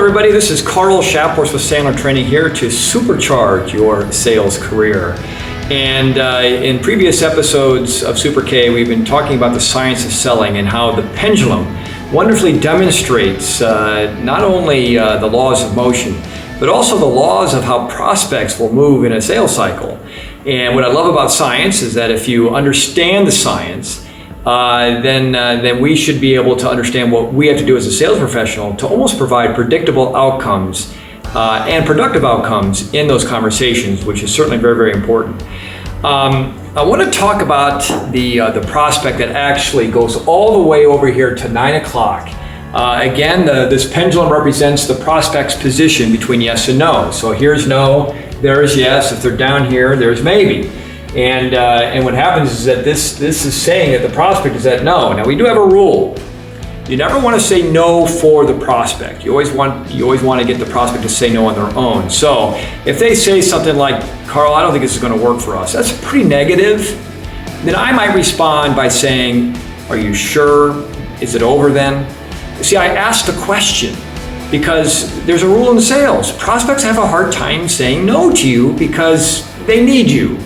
everybody. This is Carl Shaphorst with Sandler Training here to supercharge your sales career. And in previous episodes of Super K, we've been talking about the science of selling and how the pendulum wonderfully demonstrates not only the laws of motion, but also the laws of how prospects will move in a sales cycle. And what I love about science is that if you understand the science, then we should be able to understand what we have to do as a sales professional to almost provide predictable outcomes and productive outcomes in those conversations, which is certainly very, very important. I want to talk about the prospect that actually goes all the way over here to 9 o'clock. Again, this pendulum represents the prospect's position between yes and no. So here's no, there's yes. If they're down here, there's maybe. And what happens is that this is saying that the prospect is at no. Now we do have a rule. You never want to say no for the prospect. You always want to get the prospect to say no on their own. So if they say something like, Carl, I don't think this is going to work for us, that's pretty negative, then I might respond by saying, are you sure? Is it over then? See, I asked the question because there's a rule in sales. Prospects have a hard time saying no to you because they need you.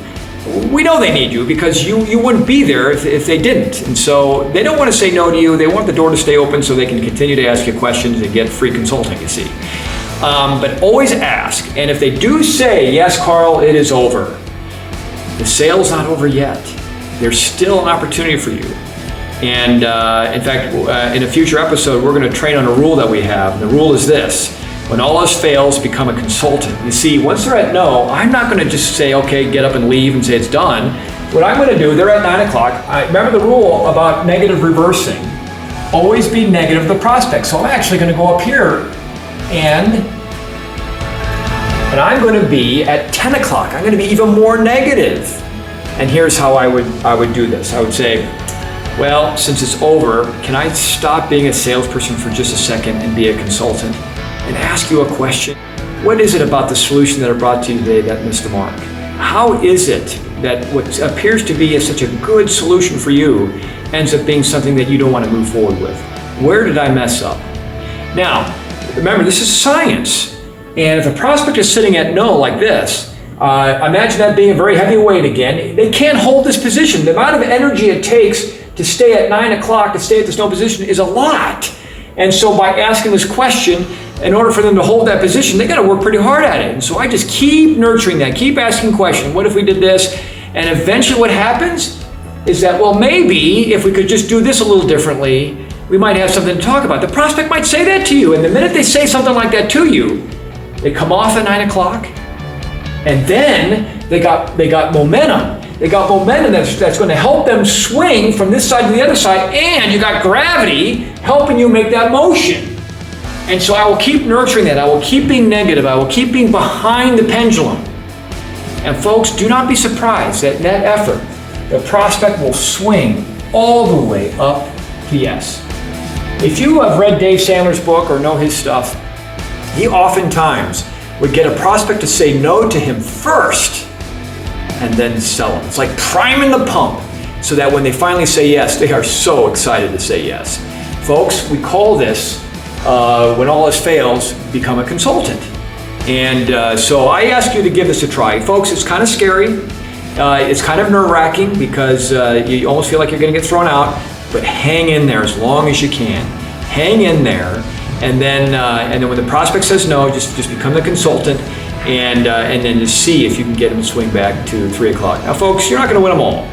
We know they need you because you wouldn't be there if they didn't. And so they don't want to say no to you. They want the door to stay open so they can continue to ask you questions and get free consulting, you see. But always ask. And if they do say, yes, Carl, it is over, the sale's not over yet. There's still an opportunity for you. And in fact, in a future episode, we're going to train on a rule that we have. And the rule is this. When all else fails, become a consultant. You see, once they're at no, I'm not going to just say, okay, get up and leave and say it's done. What I'm going to do, they're at 9 o'clock. Remember the rule about negative reversing. Always be negative to the prospect. So I'm actually going to go up here and I'm going to be at 10 o'clock. I'm going to be even more negative. And here's how I would do this. I would say, well, since it's over, can I stop being a salesperson for just a second and be a consultant? And ask you a question. What is it about the solution that I brought to you today that missed the mark? How is it that what appears to be such a good solution for you ends up being something that you don't want to move forward with? Where did I mess up? Now, remember, this is science. And if a prospect is sitting at no like this, imagine that being a very heavy weight again. They can't hold this position. The amount of energy it takes to stay at 9 o'clock, to stay at this no position is a lot. And so by asking this question, in order for them to hold that position, they got to work pretty hard at it. And so I just keep nurturing that, keep asking questions. What if we did this? And eventually what happens is that, well, maybe if we could just do this a little differently, we might have something to talk about. The prospect might say that to you. And the minute they say something like that to you, they come off at 9 o'clock. And then they got momentum. They got momentum that's going to help them swing from this side to the other side. And you got gravity helping you make that motion. And so I will keep nurturing that. I will keep being negative. I will keep being behind the pendulum. And folks, do not be surprised that in that effort, the prospect will swing all the way up to yes. If you have read Dave Sandler's book or know his stuff, he oftentimes would get a prospect to say no to him first and then sell them. It's like priming the pump so that when they finally say yes, they are so excited to say yes. Folks, we call this when all else fails, become a consultant. And so I ask you to give this a try. Folks, it's kind of scary. It's kind of nerve-wracking because you almost feel like you're going to get thrown out, but hang in there as long as you can. Hang in there, and then when the prospect says no, just become the consultant, and then just see if you can get them to swing back to 3 o'clock. Now, folks, you're not going to win them all.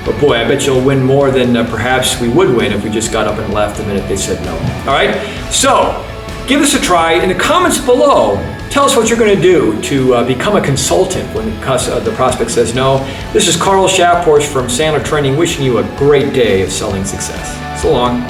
But boy, I bet you'll win more than perhaps we would win if we just got up and left the minute they said no. All right? So, give this a try. In the comments below, tell us what you're going to do to become a consultant when the prospect says no. This is Carl Shaphorst from Sandler Training wishing you a great day of selling success. So long.